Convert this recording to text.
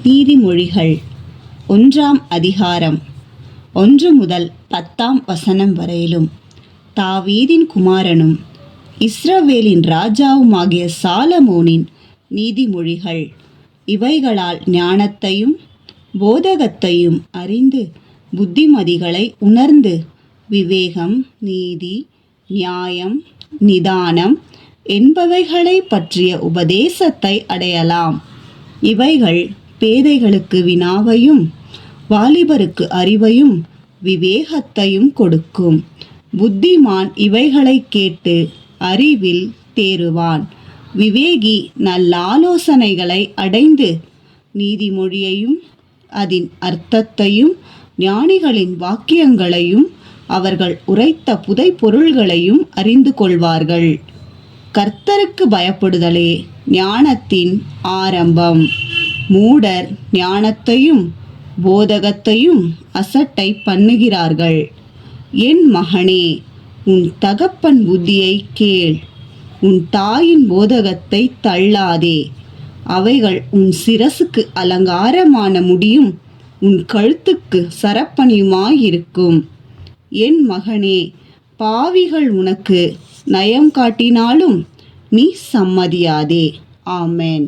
நீதிமொழிகள் 1ஆம் அதிகாரம் 1 முதல் 10ஆம் வசனம் வரையிலும். தாவீதின் குமாரனும் இஸ்ரவேலின் ராஜாவுமாகிய சாலமோனின் நீதிமொழிகள். இவைகளால் ஞானத்தையும் போதகத்தையும் அறிந்து புத்திமதிகளை உணர்ந்து விவேகம், நீதி, நியாயம், நிதானம் என்பவைகளை பற்றிய உபதேசத்தை அடையலாம். இவைகள் பேதைகளுக்கு வினாவையும் வாலிபருக்கு அறிவையும் விவேகத்தையும் கொடுக்கும். புத்திமான் இவைகளை கேட்டு அறிவில் தேறுவான். விவேகி நல்லாலோசனைகளை அடைந்து நீதிமொழியையும் அதன் அர்த்தத்தையும் ஞானிகளின் வாக்கியங்களையும் அவர்கள் உரைத்த புதைபொருள்களையும் அறிந்து கொள்வார்கள். கர்த்தருக்கு பயப்படுதலே ஞானத்தின் ஆரம்பம். மூடர் ஞானத்தையும் போதகத்தையும் அசட்டை பண்ணுகிறார்கள். என் மகனே, உன் தகப்பன் புத்தியை கேள், உன் தாயின் போதகத்தை தள்ளாதே. அவைகள் உன் சிரசுக்கு அலங்காரமான முடியும், உன் கழுத்துக்கு சரப்பணியுமாயிருக்கும். என் மகனே, பாவிகள் உனக்கு நயம் காட்டினாலும் நீ சம்மதியாதே. ஆமென்.